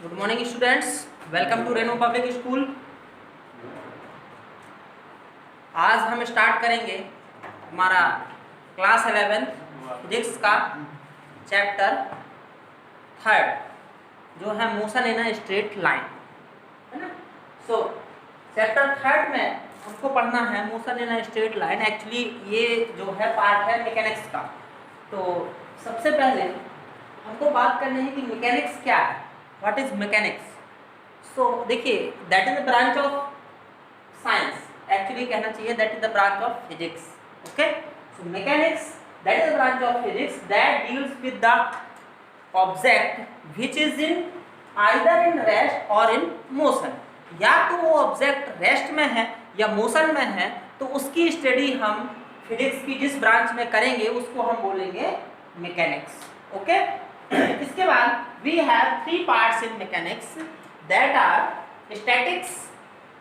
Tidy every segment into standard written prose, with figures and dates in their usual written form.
Good morning students, welcome to Reno public school. आज हम start करेंगे हमारा क्लास 11 फिजिक्स का चैप्टर 3 जो है motion in a straight line, है ना। सो चैप्टर 3 में हमको पढ़ना है motion in a straight line. Actually ये जो है पार्ट है मैकेनिक्स का। तो सबसे पहले हमको बात करनी है कि मैकेनिक्स क्या है, व्हाट इज मैकेनिक्स। सो देखिए, that is the branch of science, actually कहना चाहिए that is the branch of physics. Okay, so mechanics that is the branch of physics that deals with the object which is in either in rest or in motion. या तो वो object rest में है या motion में है, तो उसकी स्टडी हम फिजिक्स की जिस ब्रांच में करेंगे उसको हम बोलेंगे मैकेनिक्स। ओके, इसके बाद we have 3 parts in mechanics that are statics,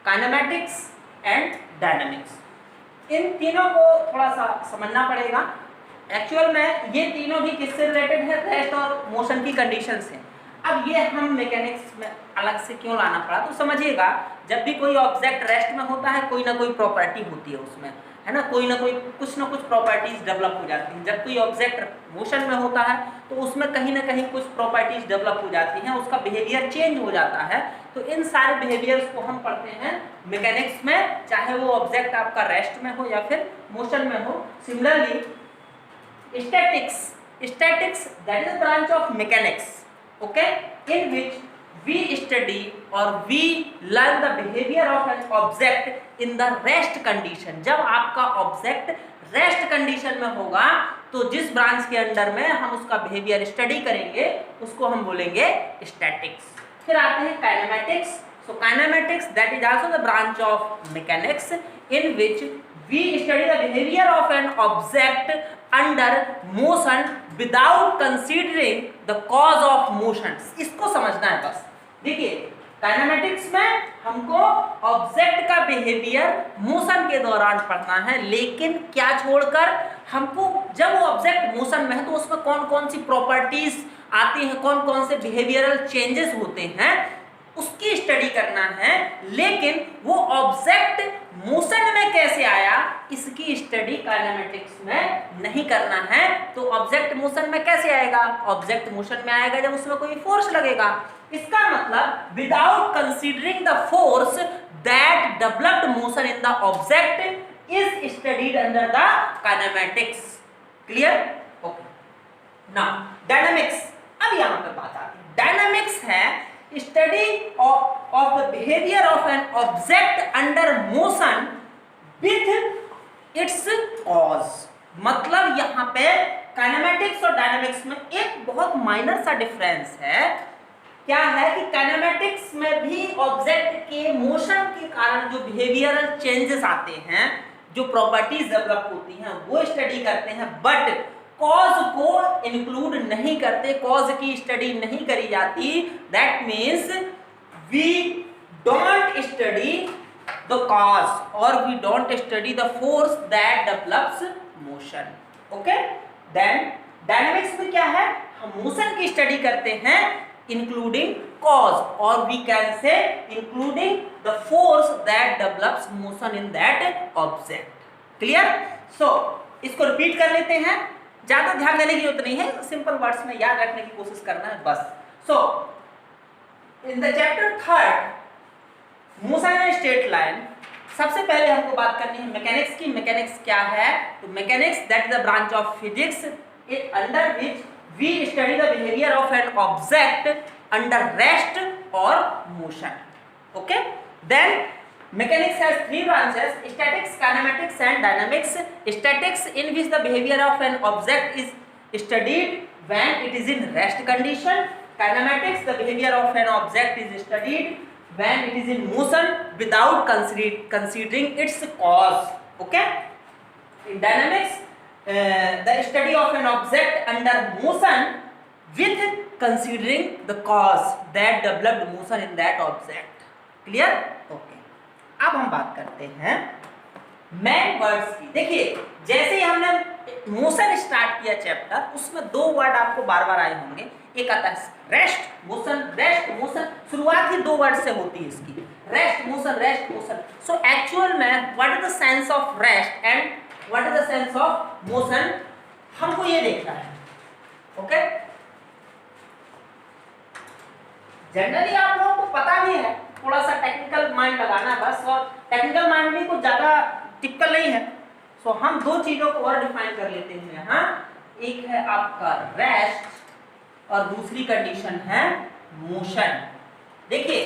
kinematics and dynamics। इन तीनों को थोड़ा सा समझना पड़ेगा। एक्चुअल में ये तीनों भी किससे रिलेटेड है? रेस्ट और मोशन की कंडीशन से। अब ये हम मैकेनिक्स में अलग से क्यों लाना पड़ा, तो समझिएगा, जब भी कोई ऑब्जेक्ट रेस्ट में होता है कोई ना कोई प्रॉपर्टी होती है उसमें, है ना, कोई ना कोई कुछ ना कुछ प्रॉपर्टीज डेवलप हो जाती हैं। जब कोई ऑब्जेक्ट मोशन में होता है तो उसमें कहीं ना कहीं कुछ प्रॉपर्टीज डेवलप हो जाती हैं, उसका बिहेवियर चेंज हो जाता है। तो इन सारे बिहेवियर्स को हम पढ़ते हैं मैकेनिक्स में, चाहे वो ऑब्जेक्ट आपका रेस्ट में हो या फिर मोशन में हो। Similarly statics that is branch of mechanics, okay, in which we study or we learn the behavior of an object in the rest condition। जब आपका ऑब्जेक्ट रेस्ट कंडीशन में होगा तो जिस ब्रांच के अंडर में हम उसका बिहेवियर स्टडी करेंगे उसको हम बोलेंगे स्टैटिक्स। फिर आते हैं kinematics. So kinematics that is also the branch of mechanics in which we study the behavior of an object under motion without considering the cause of motion। इसको समझना है बस। देखिए, काइनेमैटिक्स में हमको ऑब्जेक्ट का बिहेवियर मोशन के दौरान पढ़ना है, लेकिन क्या छोड़कर हमको जब वो ऑब्जेक्ट मोशन में है तो उसमें कौन कौन सी प्रॉपर्टीज आती हैं, कौन कौन से बिहेवियरल चेंजेस होते हैं, उसकी स्टडी करना है। लेकिन वो ऑब्जेक्ट मोशन में कैसे आया इसकी स्टडी काइनेमैटिक्स में नहीं करना है। तो ऑब्जेक्ट मोशन में कैसे आएगा? ऑब्जेक्ट मोशन में आएगा जब उसमें कोई फोर्स लगेगा। इसका मतलब without considering the force that developed motion in the object is studied under the kinematics. Clear? Okay, now dynamics. अब यहां पर बात आती है, डायनामिक्स है study of the behavior of an object under motion with its cause। मतलब यहाँ पे काइनेमैटिक्स और डायनामिक्स में एक बहुत माइनर सा डिफरेंस है। क्या है कि काइनेमैटिक्स में भी ऑब्जेक्ट के मोशन के कारण जो बिहेवियरल चेंजेस आते हैं, जो प्रॉपर्टीज डेवलप होती हैं वो स्टडी करते हैं, बट कॉज को इंक्लूड नहीं करते, कॉज की स्टडी नहीं करी जाती। That means we don't study the cause और we don't study the force that develops motion. Okay, then dynamics में क्या है, हम मोशन की स्टडी करते हैं इंक्लूडिंग कॉज, और we can say including the force that develops motion in that object. Clear? So इसको रिपीट कर लेते हैं, ज्यादा ध्यान देने की जरूरत नहीं है, सिंपल वर्ड्स में याद रखने की कोशिश करना है बस। So in the chapter 3 motion in straight line, सबसे पहले हमको बात करनी है मैकेनिक्स की। मैकेनिक्स क्या है? तो mechanics that is the branch of physics under which we study the behaviour of an object under rest or motion. Okay, then mechanics has 3 branches: statics, kinematics and dynamics। Statics in which the behavior of an object is studied when it is in rest condition। Kinematics, the behavior of an object is studied when it is in motion without considering its cause। Okay, in dynamics the study of an object under motion with considering the cause that developed motion in that object। Clear? Okay, अब हम बात करते हैं main words की। देखिए, जैसे ही हमने motion start किया चैप्टर, उसमें 2 वर्ड आपको बार बार आए होंगे। एक आता है रेस्ट मोशन, रेस्ट मोशन, शुरुआत ही 2 वर्ड से होती है इसकी, rest motion, rest motion. So actual में what is the sense of rest and what is the sense of motion, हमको ये देखना है। ओके, जनरली आप लोगों को पता भी है, थोड़ा सा टेक्निकल माइंड लगाना है बस, और टेक्निकल माइंड भी कुछ ज्यादा टिपिकल नहीं है। सो हम 2 चीजों को और डिफाइन कर लेते हैं यहाँ, एक है आपका रेस्ट और दूसरी कंडीशन है मोशन। देखिए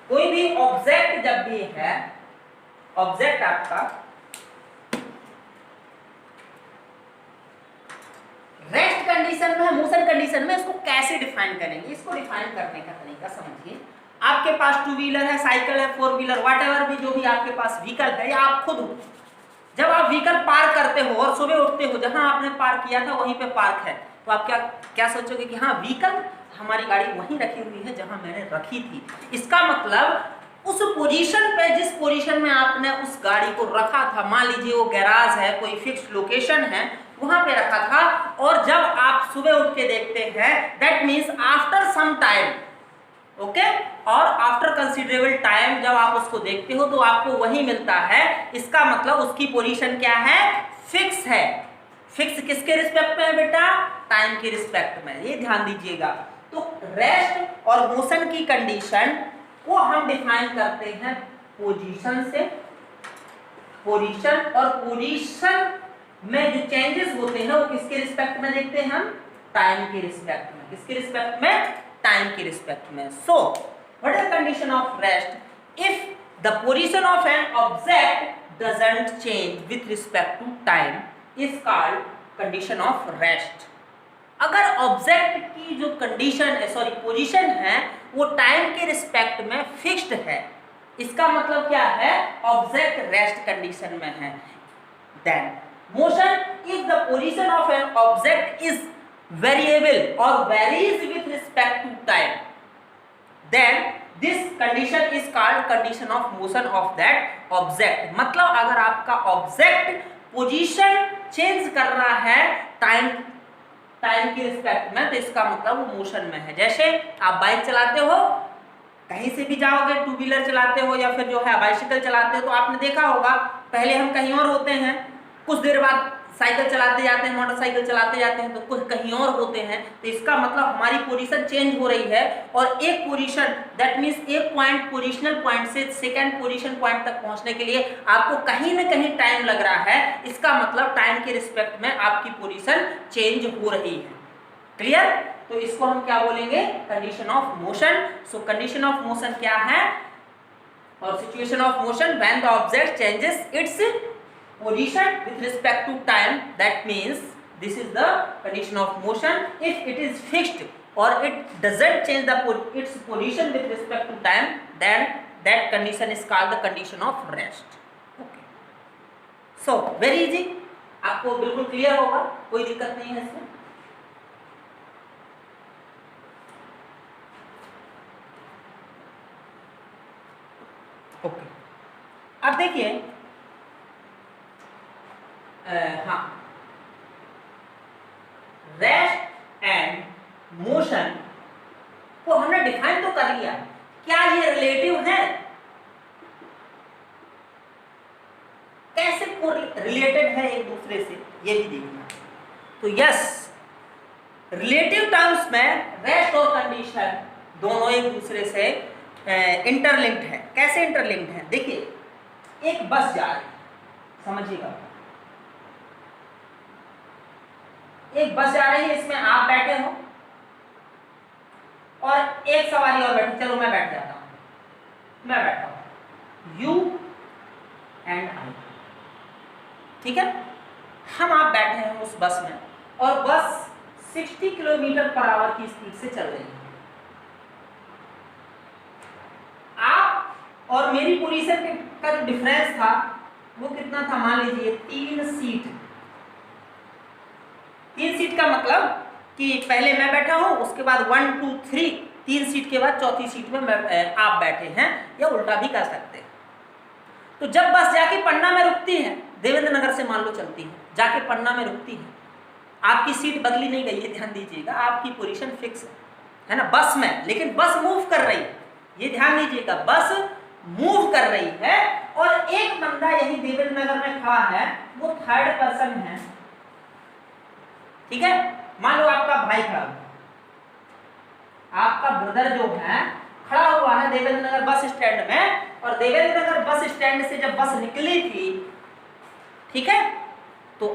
कोई भी ऑब्जेक्ट जब भी है, ऑब्जेक्ट आपका रेस्ट कंडीशन में, मोशन कंडीशन में, इसको कैसे डिफाइन करेंगे? इसको डिफाइन करने का तरीका समझिए। आपके पास 2 व्हीलर है, साइकिल है, 4 व्हीलर, व्हाटएवर भी जो भी आपके पास व्हीकल है, या आप खुद हो, जब आप व्हीकल पार्क करते हो और सुबह उठते हो, जहां आपने पार्क किया था वहीं पे पार्क है, तो आप क्या सोचोगे कि हाँ व्हीकल, हमारी गाड़ी वहीं रखी हुई है जहां मैंने रखी थी। इसका मतलब उस पोजीशन पे, जिस पोजीशन में आपने उस गाड़ी को रखा था, मान लीजिए वो गैराज है, कोई फिक्स्ड लोकेशन है, वहां पे रखा था, और जब आप सुबह उठ के देखते हैं, that means after some time, okay, और आफ्टर कंसिडरेबल टाइम जब आप उसको देखते हो तो आपको वही मिलता है। इसका मतलब उसकी पोजीशन क्या है? फिक्स है। फिक्स किसके रिस्पेक्ट में है बेटा? टाइम के रिस्पेक्ट में, ये ध्यान दीजिएगा। तो रेस्ट और मोशन की कंडीशन को हम डिफाइन करते हैं पोजीशन से, पोजीशन, और पोजीशन में जो चेंजेस होते हैं वो किसके रिस्पेक्ट में देखते हैं हम? टाइम के रिस्पेक्ट में। किसके रिस्पेक्ट में? टाइम के रिस्पेक्ट में। So what is the condition of rest? If the position of an object doesn't change with respect to time is called condition of rest. अगर ऑब्जेक्ट की जो कंडीशन है, सॉरी पोजीशन है, वो time के respect में fixed है, इसका मतलब क्या है? ऑब्जेक्ट रेस्ट कंडीशन में है। Then motion, if the position of an object is variable or varies with respect to time, then this condition is called condition of motion of that object। मतलब अगर आपका ऑब्जेक्ट पोजीशन चेंज कर रहा है time के respect में, तो इसका मतलब वो मोशन में है। जैसे आप बाइक चलाते हो, कहीं से भी जाओगे, 2 व्हीलर चलाते हो या फिर जो है बाइसिकल चलाते हो, तो आपने देखा होगा पहले हम कहीं और होते हैं, कुछ देर बाद साइकिल चलाते जाते हैं, मोटरसाइकिल चलाते जाते हैं, तो कुछ कहीं और होते हैं। तो इसका मतलब हमारी पोजीशन चेंज हो रही है, और एक पोजीशन, दैट मींस एक पॉइंट, पोजीशनल पॉइंट से सेकंड पोजीशन पॉइंट तक पहुंचने के लिए आपको कहीं ना कहीं टाइम लग रहा है। इसका मतलब टाइम के रिस्पेक्ट में आपकी पोजीशन चेंज हो रही है। क्लियर? तो इसको हम क्या बोलेंगे? Condition of motion. So condition of motion क्या है? और situation of motion, when the object changes it's position with respect to time, that means this is the condition of motion. If it is fixed or it doesn't change its position with respect to time, then that condition is called the condition of rest. Okay, so very easy, आपको बिल्कुल clear होगा, कोई दिक्कत नहीं है इसमें। Okay, अब देखिए, हाँ, रेस्ट एंड मोशन को हमने डिफाइन तो कर लिया, क्या ये रिलेटिव है? कैसे रिलेटेड है एक दूसरे से, ये भी देखना। तो यस, रिलेटिव टर्म्स में रेस्ट और कंडीशन दोनों एक दूसरे से इंटरलिंक्ड है। कैसे इंटरलिंक्ड है? देखिए, एक बस जा रही है, समझिएगा, एक बस जा रही है, इसमें आप बैठे हो और एक सवारी और बैठी, चलो मैं बैठ जाता हूं, मैं बैठा हूं, यू एंड आई, ठीक है। हम आप बैठे हैं उस बस में, और बस 60 किलोमीटर पर आवर की स्पीड से चल रही है। आप और मेरी पोजीशन का जो डिफरेंस था वो कितना था? मान लीजिए 3 सीट। 3 सीट का मतलब कि पहले मैं बैठा हूं, उसके बाद 1 2 3, 3 सीट के बाद चौथी सीट में आप बैठे हैं, या उल्टा भी कर सकते हैं। तो जब बस जाके पन्ना में रुकती है, देवेंद्र नगर से मान लो चलती है, जाके पन्ना में रुकती है, आपकी सीट बदली नहीं गई है, ध्यान दीजिएगा, आपकी पोजीशन फिक्स है ना बस में, लेकिन बस मूव कर रही है। ये ध्यान दीजिएगा, बस मूव कर रही है और एक बंदा यही देवेंद्र नगर में खड़ा है, वो थर्ड पर्सन है, ठीक है। मान लो आपका भाई खड़ा है, आपका ब्रदर जो है खड़ा हुआ है देवेंद्र नगर बस स्टैंड में, और देवेंद्र नगर बस स्टैंड से जब बस निकली थी, ठीक है, तो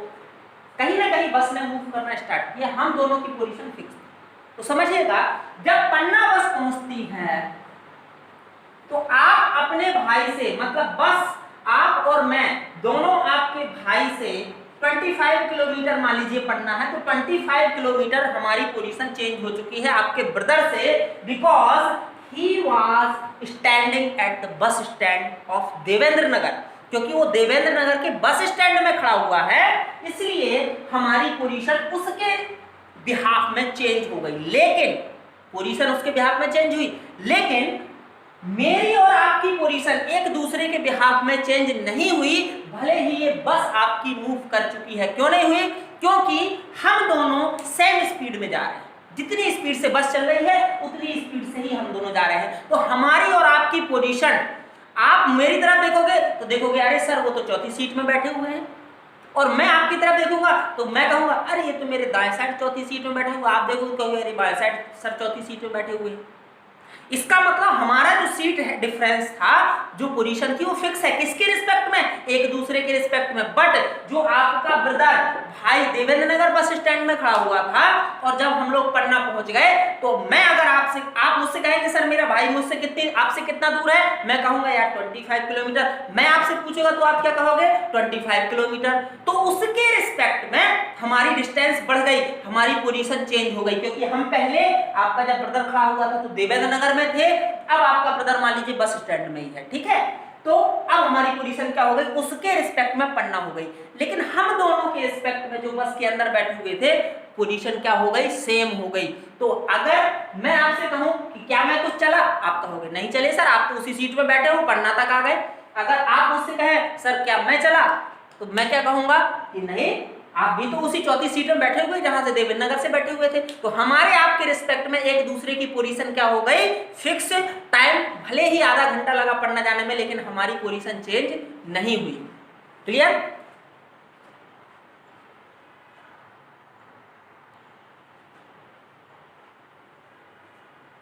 कहीं ना कहीं बस ने मूव करना स्टार्ट किया, हम दोनों की पोजीशन फिक्स थी। तो समझिएगा, जब पन्ना बस पहुंचती है तो आप अपने भाई से, मतलब बस आप और मैं दोनों आपके भाई से 25 किलोमीटर मान लीजिए पन्ना है, तो 25 किलोमीटर हमारी पोजीशन चेंज हो चुकी है आपके ब्रदर से, because he was standing at the bus stand of Devendra Nagar, क्योंकि वो देवेंद्र नगर के बस स्टैंड में खड़ा हुआ है, इसलिए हमारी पोजीशन उसके बिहाफ में चेंज हो गई। लेकिन पोजीशन उसके बिहाफ में चेंज हुई, लेकिन मेरी और आपकी पोजीशन एक दूसरे के बिहाफ में चेंज नहीं हुई, भले ही ये बस आपकी मूव कर चुकी है। क्यों नहीं हुई? क्योंकि हम दोनों सेम स्पीड में जा रहे हैं, जितनी स्पीड से बस चल रही है उतनी स्पीड से ही हम दोनों जा रहे हैं। तो हमारी और आपकी पोजीशन, आप मेरी तरफ देखोगे तो देखोगे अरे सर वो तो चौथी सीट में बैठे हुए हैं, और मैं आपकी तरफ देखूंगा तो मैं कहूंगा अरे ये तो मेरे दाएं साइड चौथी सीट में बैठे हुए, आप देखोगे कहोगे अरे बाएं साइड सर चौथी सीट में बैठे हुए हैं। इसका मतलब हमारा जो सीट है डिफरेंस था, जो पोजीशन थी वो फिक्स है, किसके रिस्पेक्ट में? एक दूसरे के रिस्पेक्ट में। बट जो आपका ब्रदर भाई देवेंद्र नगर बस स्टैंड में खड़ा हुआ था, और जब हम लोग पटना पहुंच गए तो मैं अगर आप मुझसे कहेंगे सर मेरा भाई मुझसे आपसे कितना दूर है, मैं कहूंगा यार 25 किलोमीटर। मैं आपसे पूछूंगा तो आप क्या कहोगे? 25 किलोमीटर। तो उसके रिस्पेक्ट में हमारी डिस्टेंस बढ़ गई, हमारी पोजीशन चेंज हो गई, क्योंकि हम पहले आपका जब ब्रदर खड़ा हुआ था तो देवेंद्र नगर में थे, अब आपका ब्रदर मान लीजिए बस स्टैंड में ही है, ठीक है। तो अब हमारी पोजीशन क्या हो गई? उसके रिस्पेक्ट में पन्ना हो गई। लेकिन हम दोनों के रिस्पेक्ट में जो बस के अंदर बैठे हुए थे, पोजीशन क्या हो गई? सेम हो गई। तो अगर मैं आपसे कहूं कि क्या मैं कुछ चला, आप कहोगे नहीं चले सर, आप तो उसी सीट में बैठे हो, पन्ना तक आ गए। अगर आप मुझसे कहें सर क्या मैं चला, तो मैं क्या कहूंगा कि नहीं, आप भी तो उसी चौथी सीट में बैठे हुए जहां से देवेंद्र नगर से बैठे हुए थे। तो हमारे आपके रिस्पेक्ट में एक दूसरे की पोजीशन क्या हो गई? फिक्स। टाइम भले ही आधा घंटा लगा पढ़ना जाने में, लेकिन हमारी पोजीशन चेंज नहीं हुई। क्लियर?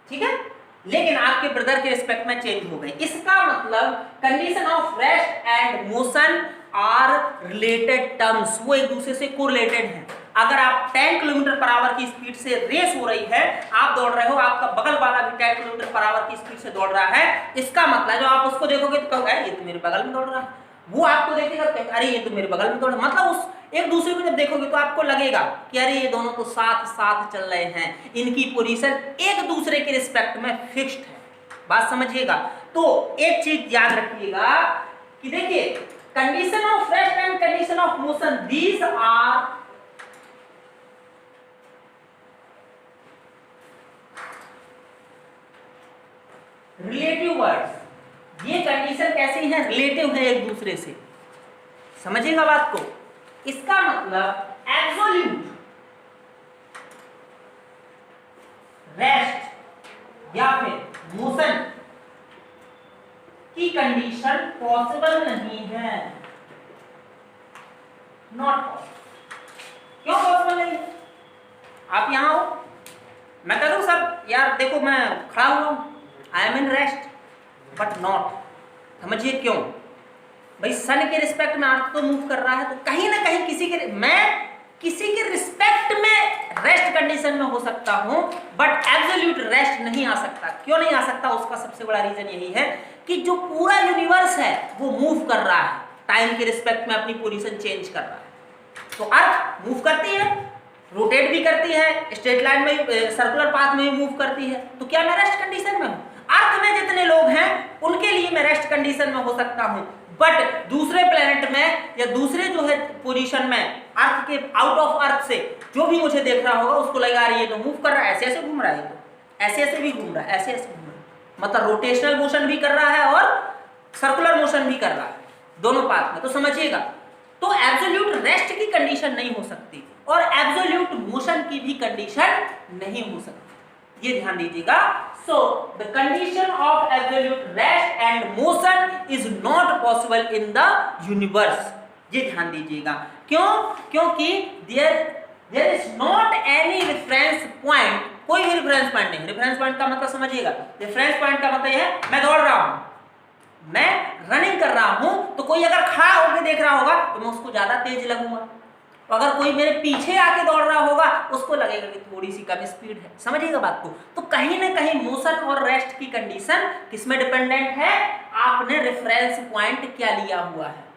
ठीक है। लेकिन आपके ब्रदर के रिस्पेक्ट में चेंज हो गई। इसका मतलब condition of rest and motion are related terms, वो एक दूसरे से कोरिलेटेड हैं। अगर आप 10 किलोमीटर पर आवर की स्पीड से रेस हो रही है, आप दौड़ रहे हो, आपका बगल वाला भी 10 किलोमीटर पर आवर की स्पीड से दौड़ रहा है, इसका मतलब जो आप उसको देखोगे तो कहोगे ये तो मेरे बगल में दौड़ रहा है, वो आपको देखेगा तो अरे ये तो मेरे बगल में दौड़ रहा है। मतलब उस एक दूसरे को जब देखोगे तो आपको लगेगा कि अरे ये दोनों तो साथ साथ चल रहे हैं, इनकी पोजीशन एक दूसरे के रिस्पेक्ट में फिक्स्ड है। बात समझिएगा। तो एक चीज याद रखिएगा कि देखिए, condition of rest and condition of motion, these are relative words. ये कंडीशन कैसी है? रिलेटिव है एक दूसरे से। समझिएगा बात को। इसका मतलब एब्सोल्यूट रेस्ट या फिर मोशन की कंडीशन पॉसिबल नहीं है, नॉट पॉसिबल। क्यों पॉसिबल नहीं? आप यहां हो, मैं कह दूं सर यार देखो मैं खड़ा हुआ हूं, I am in rest, but not. समझिए क्यों? भाई सन के रिस्पेक्ट में अर्थ तो मूव कर रहा है, तो कहीं ना कहीं मैं किसी के रिस्पेक्ट में रेस्ट कंडीशन में हो सकता हूं, बट एब्सोल्यूट रेस्ट नहीं आ सकता। क्यों नहीं आ सकता? उसका सबसे बड़ा रीजन यही है कि जो पूरा यूनिवर्स है वो मूव कर रहा है, टाइम के रिस्पेक्ट में अपनी पोजीशन चेंज कर रहा है। तो अर्थ मूव करती है, रोटेट भी करती है, स्ट्रेट लाइन में सर्कुलर पाथ में भी मूव करती है। तो क्या मैं रेस्ट कंडीशन में हूं? अर्थ में जितने लोग हैं उनके लिए मैं रेस्ट कंडीशन में हो सकता हूं, बट दूसरे प्लेनेट में या दूसरे जो है पोजीशन में, अर्थ के आउट ऑफ अर्थ से जो भी मुझे देख रहा होगा उसको लगा रही है तो मूव कर रहा है, ऐसे ऐसे घूम रहा है, ऐसे ऐसे भी घूम रहा है, ऐसे ऐसे घूम रहा है, मतलब रोटेशनल मोशन भी कर रहा है और सर्कुलर मोशन भी कर रहा है, दोनों पाथ में। तो समझिएगा, तो एब्सोल्यूट रेस्ट की कंडीशन नहीं हो सकती और एब्सोल्यूट मोशन की भी कंडीशन नहीं हो सकती। ये ध्यान दीजिएगा। So the condition of absolute rest and motion is not possible in the universe. ये ध्यान दीजिएगा, क्यों? क्योंकि there is not any reference point, कोई भी रेफरेंस पॉइंट नहीं। रेफरेंस पॉइंट का मतलब समझिएगा, रेफरेंस पॉइंट का मतलब है मैं दौड़ रहा हूं, मैं रनिंग कर रहा हूं, तो कोई अगर खड़ा होकर देख रहा होगा तो मैं उसको ज्यादा तेज लगूंगा, तो अगर कोई मेरे पीछे आके दौड़ रहा होगा उसको लगेगा कि थोड़ी सी कम स्पीड है। समझिएगा बात को। तो कहीं ना कहीं मोशन और रेस्ट की कंडीशन किसमें डिपेंडेंट है? आपने रेफरेंस पॉइंट क्या लिया हुआ है।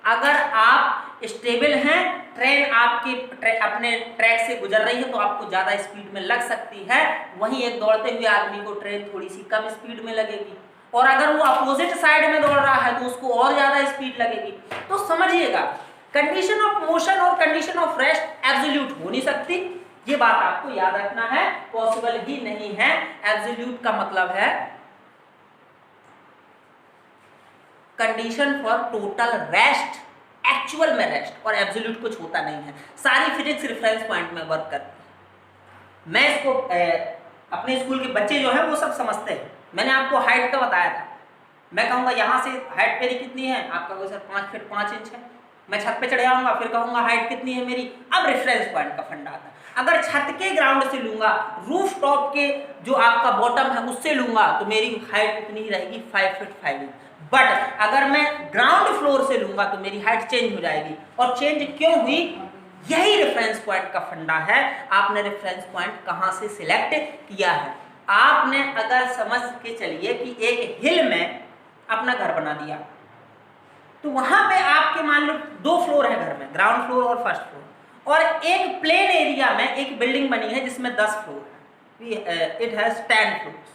अगर आप स्टेबल हैं, ट्रेन आपके अपने ट्रैक से गुजर रही है तो आपको ज्यादा स्पीड में लग सकती है, वहीं एक दौड़ते हुए आदमी को ट्रेन थोड़ी सी कम स्पीड में लगेगी, और अगर वो अपोजिट साइड में दौड़ रहा है तो उसको और ज्यादा स्पीड लगेगी। तो समझिएगा, कंडीशन ऑफ मोशन और कंडीशन ऑफ रेस्ट एब्सोल्यूट हो नहीं सकती, ये बात आपको याद रखना है, पॉसिबल ही नहीं है। एब्सोल्यूट का मतलब है condition for total rest, actual में रेस्ट, और एब्सोल्यूट कुछ होता नहीं है। सारी फिजिक्स रेफरेंस पॉइंट में वर्क करती है। मैं इसको अपने स्कूल के बच्चे जो है वो सब समझते हैं। मैंने आपको हाइट का बताया था, मैं कहूंगा यहाँ से हाइट मेरी कितनी है, आप कहोगे सर 5 फीट 5 इंच है। मैं छत पे चढ़ जाऊंगा, फिर कहूंगा हाइट कितनी है मेरी। अब रेफरेंस पॉइंट का फंडा आता है, अगर छत के ग्राउंड से लूंगा, रूफ टॉप के जो आपका बॉटम है उससे लूंगा, तो मेरी हाइट उतनी ही रहेगी 5 फीट 5 इंच। बट अगर मैं ग्राउंड फ्लोर से लूंगा तो मेरी हाइट चेंज हो जाएगी। और चेंज क्यों हुई? यही रेफरेंस पॉइंट का फंडा है। आपने रेफरेंस पॉइंट कहां से सिलेक्ट किया है? आपने अगर समझ के चलिए कि एक हिल में अपना घर बना दिया, तो वहां पे आपके मान लो 2 फ्लोर है घर में, ग्राउंड फ्लोर और फर्स्ट फ्लोर, और एक प्लेन एरिया में एक बिल्डिंग बनी है जिसमें 10 फ्लोर है, इट हैज 10 फ्लोर्स।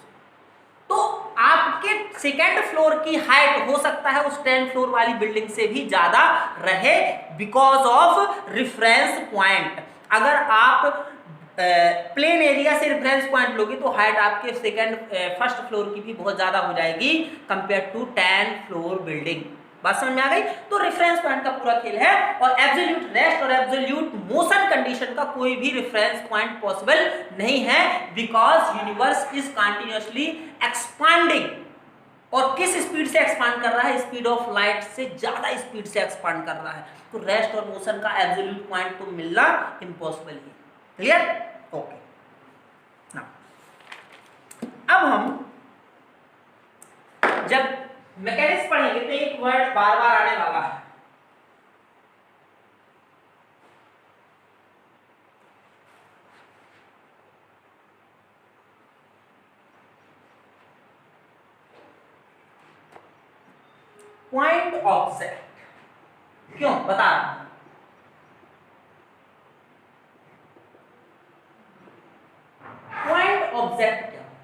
तो आपके सेकेंड फ्लोर की हाइट हो सकता है उस 10 फ्लोर वाली बिल्डिंग से भी ज्यादा रहे, बिकॉज ऑफ रेफरेंस पॉइंट। अगर आप प्लेन एरिया से रेफरेंस पॉइंट लोगे तो हाइट आपके फर्स्ट फ्लोर की भी बहुत ज्यादा हो जाएगी कंपेयर टू 10 फ्लोर बिल्डिंग। बात समझ में आ गई? तो रेफरेंस पॉइंट का पूरा खेल है, और एब्सोल्यूट रेस्ट और एब्सोल्यूट मोशन कंडीशन का कोई भी रेफरेंस पॉइंट पॉसिबल नहीं है, because universe is continuously expanding. और किस स्पीड से एक्सपांड कर रहा है? स्पीड ऑफ लाइट से ज्यादा स्पीड से एक्सपांड कर रहा है। तो रेस्ट और मोशन का एब्सोल्यूट पॉइंट तो मिलना इम्पॉसिबल है। क्लियर? ओके। अब हम जब मैकेनिक्स पढ़ेंगे तो एक वर्ड बार बार आने वाला है, पॉइंट ऑब्जेक्ट। क्यों बता रहा हूं? पॉइंट ऑब्जेक्ट क्या होता है?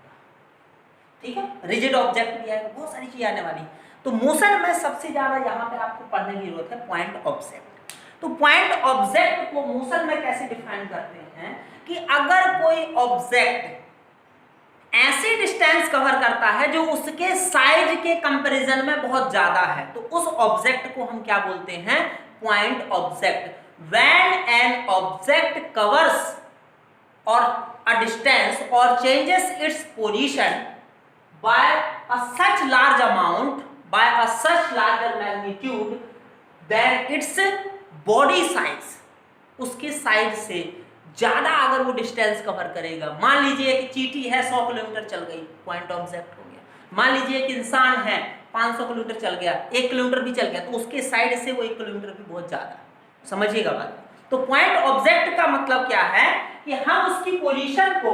ठीक है, रिजिड ऑब्जेक्ट भी आएगा, बहुत सारी चीजें आने वाली। तो मोशन में सबसे ज्यादा यहां पे आपको पढ़ने की जरूरत है पॉइंट ऑब्जेक्ट। तो पॉइंट ऑब्जेक्ट को मोशन में कैसे डिफाइन करते हैं कि अगर कोई ऑब्जेक्ट ऐसी डिस्टेंस कवर करता है जो उसके साइज के कंपैरिजन में बहुत ज्यादा है, तो उस ऑब्जेक्ट को हम क्या बोलते हैं? Point object. When an object covers or a distance or changes its position by a such large amount, by a such larger magnitude than its body size, उसके साइज से ज्यादा अगर वो डिस्टेंस कवर करेगा। मान लीजिए कि चींटी है 100 किलोमीटर चल गई, पॉइंट ऑब्जेक्ट हो गया। मान लीजिए कि इंसान है 500 किलोमीटर चल गया, 1 किलोमीटर भी चल गया, तो उसके साइड से वो 1 किलोमीटर भी बहुत ज्यादा। समझिएगा बात। तो पॉइंट ऑब्जेक्ट का मतलब क्या है कि हम उसकी पोजीशन को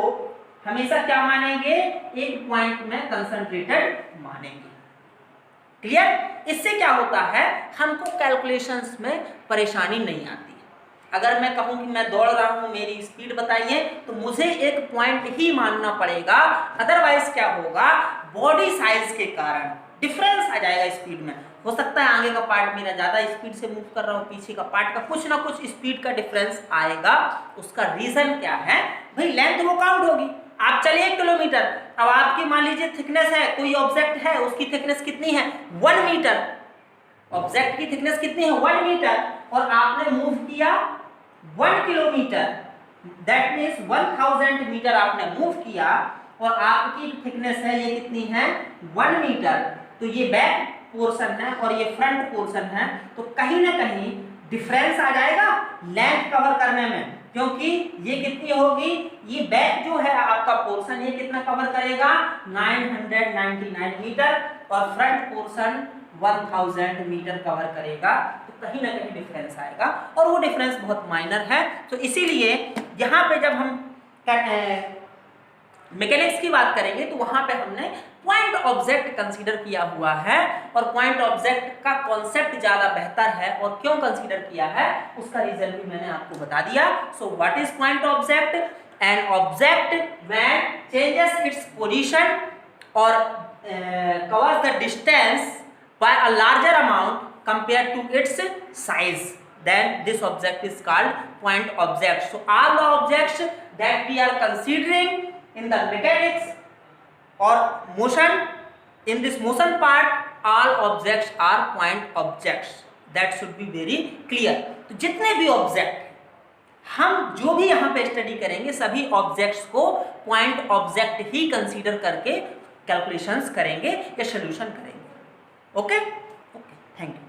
हमेशा क्या मानेंगे? एक पॉइंट में कंसंट्रेटेड मानेंगे। क्लियर? इससे क्या होता है, हमको कैलकुलेशंस में परेशानी नहीं आती है। अगर मैं कहूं कि मैं दौड़ रहा हूं, मेरी स्पीड बताइए, तो मुझे एक पॉइंट ही मानना पड़ेगा, अदरवाइज क्या होगा? बॉडी साइज के कारण डिफरेंस आ जाएगा स्पीड में। हो सकता है आगे का पार्ट मेरा ज्यादा स्पीड से मूव कर रहा हूं, पीछे का पार्ट का कुछ ना कुछ स्पीड का डिफरेंस आएगा। उसका रीजन क्या है भाई? लेंथ वो काउंट होगी। आप चलिए 1 किलोमीटर, अब आपकी मान लीजिए थिकनेस है, कोई ऑब्जेक्ट है उसकी थिकनेस कितनी है? 1 मीटर। ऑब्जेक्ट की थिकनेस कितनी है? 1 मीटर। और आपने मूव किया 1 किलोमीटर, दैट मीन्स 1000 मीटर आपने मूव किया। और आपकी थिकनेस है ये कितनी है 1 मीटर, तो ये बैक पोर्शन है और ये फ्रंट पोर्शन है, तो कहीं ना कहीं डिफरेंस आ जाएगा लेंथ कवर करने में, क्योंकि ये कितनी होगी, ये बैक जो है आपका पोर्शन ये कितना कवर करेगा 999 मीटर और फ्रंट पोर्शन 1000 मीटर कवर करेगा, तो कहीं ना कहीं डिफरेंस आएगा और वो डिफरेंस बहुत माइनर है। तो इसीलिए यहाँ पे जब हम मैकेनिक्स की बात करेंगे तो वहां पे हमने पॉइंट ऑब्जेक्ट कंसीडर किया हुआ है और पॉइंट ऑब्जेक्ट का कॉन्सेप्ट ज्यादा बेहतर है, और क्यों कंसीडर किया है उसका रीजन भी मैंने आपको बता दिया। So what is point object? An object when changes its position or covers the distance by a larger amount compared to its size, then this object is called point object. So all the objects that we are considering in the mechanics or motion, in this motion part, all objects are point objects. That should be very clear. तो जितने भी object हम जो भी यहाँ पे study करेंगे सभी ऑब्जेक्ट्स को पॉइंट ऑब्जेक्ट ही कंसीडर करके कैलकुलेशंस करेंगे या सोल्यूशन करेंगे। Okay okay, thank you.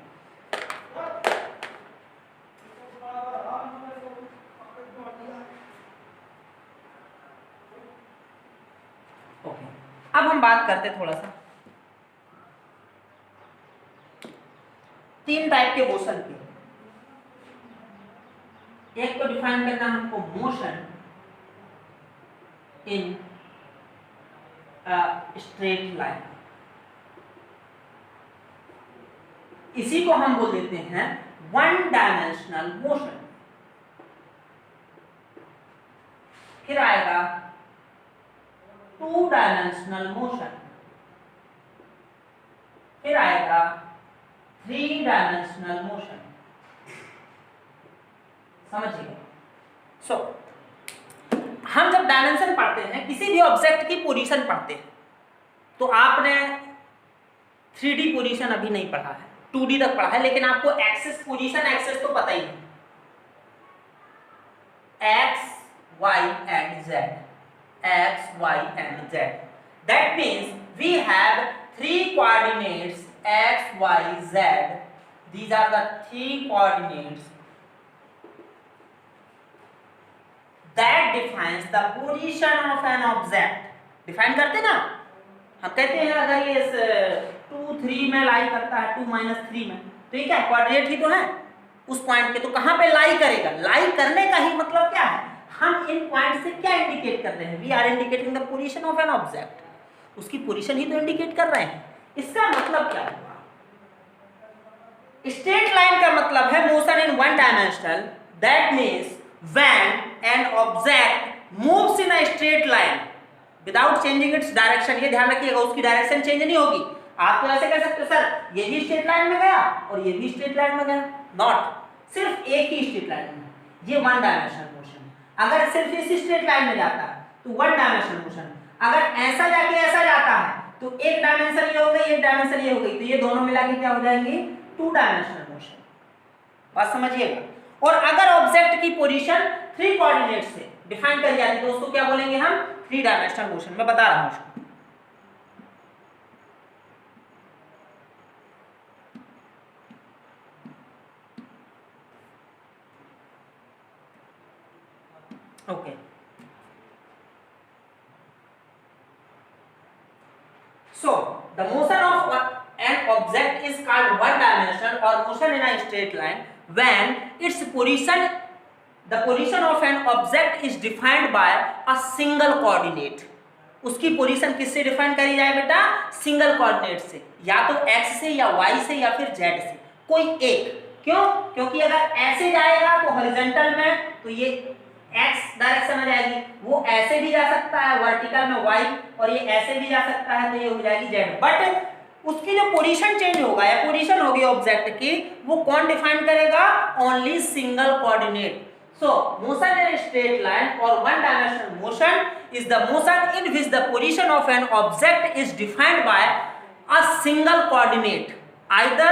Okay, अब हम बात करते थोड़ा सा 3 टाइप के मोशन की। एक को डिफाइन करना हमको मोशन इन स्ट्रेट लाइन, इसी को हम बोल देते हैं 1 डायमेंशनल मोशन। फिर आएगा 2 डायमेंशनल मोशन, फिर आएगा 3 डायमेंशनल मोशन। समझिए, सो हम जब डायमेंशन पढ़ते हैं, किसी भी ऑब्जेक्ट की पोजीशन पढ़ते हैं, तो आपने 3D पोजीशन अभी नहीं पढ़ा है, 2D तक पढ़ा है, लेकिन आपको एक्सिस पोजीशन एक्सिस तो पता ही है, x y and z, x y and z. That means we have 3 coordinates x y z. These are the 3 coordinates that defines the position of an object. Define करते ना, हम कहते हैं अगर ये 2 3 में लाई करता है, 2 -3 में, तो ये क्या क्वाड्रेट ही तो है उस पॉइंट के, तो कहां पे लाई करेगा? लाई करने का ही मतलब क्या है, हम इन पॉइंट से क्या इंडिकेट कर रहे हैं? We are indicating the position of an object, उसकी पोजीशन ही तो इंडिकेट कर रहे हैं। इसका मतलब क्या हुआ? स्ट्रेट लाइन का मतलब है motion in 1 dimensional, that means when an object moves in a straight line without changing its direction. ये ध्यान रखिएगा, उसकी डायरेक्शन चेंज नहीं होगी। आप तो ऐसे कह सकते हो सर ये भी स्ट्रेट लाइन में गया और ये भी स्ट्रेट लाइन में गया, नॉट, सिर्फ एक ही स्ट्रेट लाइन में, ये 1 डायमेंशनल मोशन। अगर सिर्फ इसी स्ट्रेट लाइन में जाता है तो 1 डायमेंशनल मोशन, अगर ऐसा जाके ऐसा जाता है तो एक डायमेंशन ये हो गई, एक डायमेंशन ये हो गई, तो ये दोनों मिला के क्या हो जाएंगे 2 डायमेंशनल मोशन। बात समझिएगा। और अगर ऑब्जेक्ट की पोजीशन 3 कोऑर्डिनेट से डिफाइन करी जाती है तो उसको क्या बोलेंगे हम 3 डायमेंशनल मोशन। मैं बता रहा हूं उसको। Okay. So the motion of an object is called 1 dimensional or motion in a straight line when its position, the position of an object is defined by a single coordinate. उसकी position किससे define करी जाए बेटा? Single coordinate से, या तो x से या y से या फिर z से, कोई एक। क्यों? क्योंकि अगर ऐसे जाएगा तो हॉरिजॉन्टल में तो ये x डायरेक्शन में जाएगी, वो ऐसे भी जा सकता है वर्टिकल में y, और ये ऐसे भी जा सकता है तो ये हो जाएगी z। बट उसकी जो पोजीशन चेंज होगा या पोजीशन होगी ऑब्जेक्ट की, वो कौन डिफाइन करेगा? Only single coordinate. So motion in a straight line or 1 dimensional motion is the motion in which the position of an object is defined by a single coordinate, either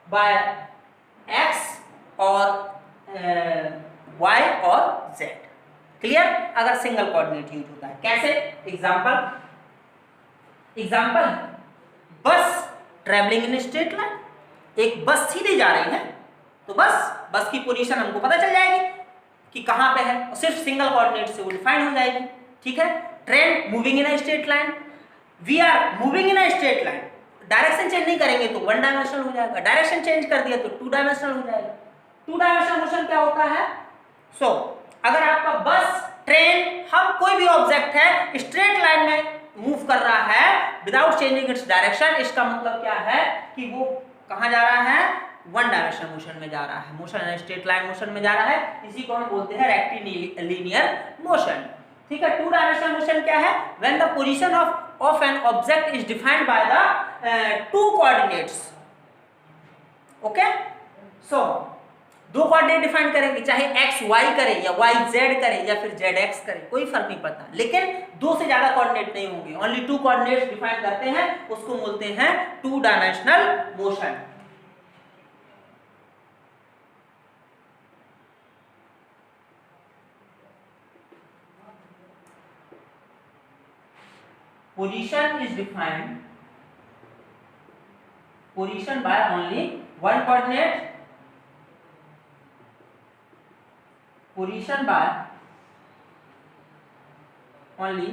by x or y or z. Clear? अगर single coordinate use होता है कैसे? Example बस travelling in straight line, एक बस सीधे जा रही है तो बस की पोजीशन हमको पता चल जाएगी कि कहां पे है, और सिर्फ सिंगल कोऑर्डिनेट से वो डिफाइन हो जाएगी। ठीक है? Train moving in a straight line, we are moving in a straight line, direction change नहीं करेंगे तो वन डायमेंशनल हो जाएगा, डायरेक्शन चेंज कर दिया तो टू डायमेंशनल हो जाएगा। टू डायमेंशनल मोशन क्या होता है? सो अगर आपका बस, ट्रेन, हम कोई भी ऑब्जेक्ट है स्ट्रेट लाइन में मूव कर रहा है विदाउट चेंजिंग इट्स डायरेक्शन, इसका मतलब क्या है कि वो कहां जा रहा है? वन डायमेंशनल मोशन में जा रहा है, मोशन स्ट्रेट लाइन मोशन में जा रहा है। इसी को हम बोलते हैं रेक्टिलिनियर मोशन। ठीक है? टू डायमेंशनल मोशन क्या है? When the position of an object is defined by the two coordinates. Okay? So दो कोऑर्डिनेट डिफाइन करेंगे, चाहे एक्स वाई करें या वाई जेड करें या फिर जेड एक्स करें, कोई फर्क नहीं पड़ता, लेकिन दो से ज्यादा कोऑर्डिनेट नहीं होंगे, ओनली टू कोऑर्डिनेट्स डिफाइन करते हैं, उसको बोलते हैं two dimensional motion. Position is defined, position by only one coordinate, position by only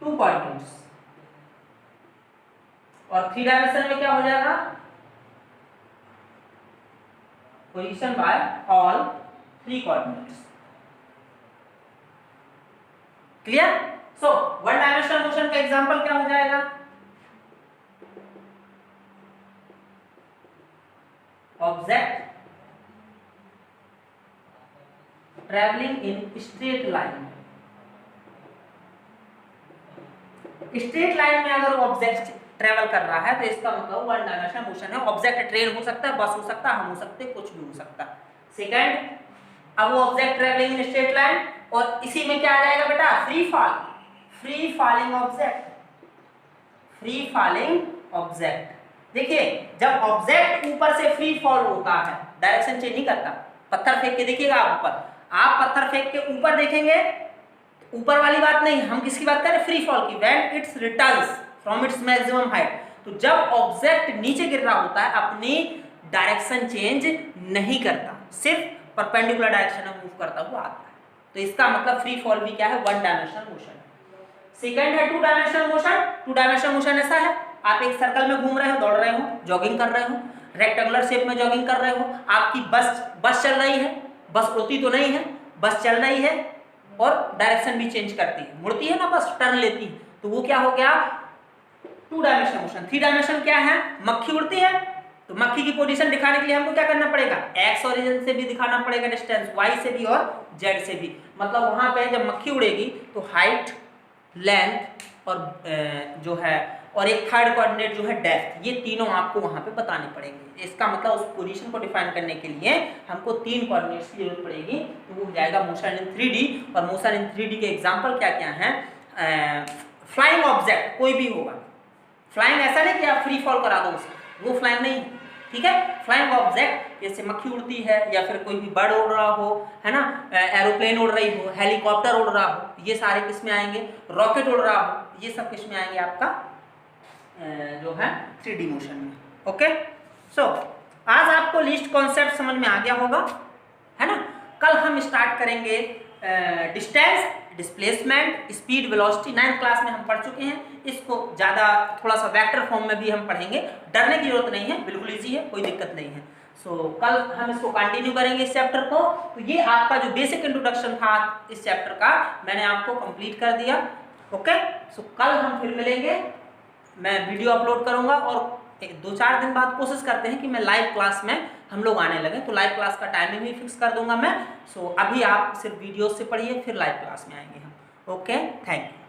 two coordinates। और थ्री डायमेंशन में क्या हो जाएगा? Position by all three coordinates. Clear? So one dimensional motion का एग्जांपल क्या हो जाएगा? Object travelling in straight line. Straight line में अगर ऑब्जेक्ट ट्रेवल कर रहा है तो इसका मतलब वन डायमेंशनल मोशन है। ऑब्जेक्ट ट्रेन हो सकता है, बस हो सकता है, हम हो सकते हैं, कुछ भी हो सकता है। सेकंड, अब वो object travelling in straight line, और इसी में क्या आ जाएगा बेटा? Free falling object, free falling object. देखिए जब ऑब्जेक्ट ऊपर से फ्री फॉल होता है, डायरेक्शन चेंज नहीं करता, पत्थर फेंक के देखिएगा आप ऊपर, आप पत्थर फेंक के ऊपर देखेंगे, ऊपर वाली बात नहीं, हम किसकी बात करें? फ्री फॉल की। When it's returns from its maximum height, तो जब ऑब्जेक्ट नीचे गिर रहा होता है अपनी डायरेक्शन चेंज नहीं करता, सिर्फ परपेंडिकुलर डायरेक्शन में मूव करता हुआ आता है, तो इसका मतलब फ्री फॉल भी क्या है? One dimensional motion. सेकंड है two dimensional motion. Two dimensional motion ऐसा है, आप एक सर्कल में घूम रहे हो, दौड़ रहे हो, जॉगिंग कर रहे हो, रेक्टेंगुलर शेप में जॉगिंग कर रहे हो, आपकी बस चल रही है, बस उड़ती तो नहीं है, बस चल रही है और डायरेक्शन भी चेंज करती है, मुड़ती है ना, बस टर्न लेती है, तो वो क्या हो गया? Two dimensional motion. Three dimension क्या है? मक्खी उड़ती है, तो मक्खी की पोजीशन दिखाने के लिए हमको क्या करना पड़ेगा? एक्स ओरिजिन से भी दिखाना पड़ेगा डिस्टेंस, वाई से भी और जेड से भी। मतलब वहां पे जब मक्खी उड़ेगी तो हाइट, लेंथ और जो है और एक थर्ड कोऑर्डिनेट जो है डेप्थ, ये तीनों आपको वहां पे बताने पड़ेंगे। इसका मतलब उस पोजीशन को डिफाइन करने के लिए हमको तीन कोऑर्डिनेट्स की जरूरत पड़ेगी, तो वो हो जाएगा मोशन इन 3D। और मोशन इन 3D के एग्जांपल क्या क्या हैं? फ्लाइंग ऑब्जेक्ट कोई भी होगा, फ्लाइंग ऐसा नहीं कि आप फ्री फॉल करा दो उसे, वो फ्लाइंग नहीं, ठीक है? फ्लाइंग ऑब्जेक्ट जैसे मक्खी उड़ती है या फिर कोई भी बर्ड उड़ रहा हो, है ना, एरोप्लेन उड़ रही हो, हेलीकॉप्टर उड़ रहा हो, ये सारे किस में आएंगे? रॉकेट उड़ रहा हो, ये सब किस में आएंगे? आपका जो है 3D मोशन में। ओके, सो आज आपको लिस्ट कॉन्सेप्ट समझ में आ गया होगा, है ना? कल हम स्टार्ट करेंगे distance, displacement, speed, velocity. 9th class में हम पढ़ चुके हैं, इसको ज़्यादा थोड़ा सा वेक्टर फॉर्म में भी हम पढ़ेंगे, डरने की जरूरत नहीं है, बिल्कुल ईजी है, कोई दिक्कत नहीं है। सो कल हम इसको कंटिन्यू करेंगे इस चैप्टर को। तो ये आपका जो बेसिक इंट्रोडक्शन था इस चैप्टर का, मैंने आपको कंप्लीट कर दिया। ओके, सो कल हम फिर मिलेंगे, मैं वीडियो अपलोड करूंगा और एक 2-4 दिन बाद कोशिश करते हैं कि मैं लाइव क्लास में हम लोग आने लगे, तो लाइव क्लास का टाइमिंग भी फिक्स कर दूंगा मैं। सो अभी आप सिर्फ वीडियो से पढ़िए, फिर लाइव क्लास में आएंगे हम। Okay, thank you.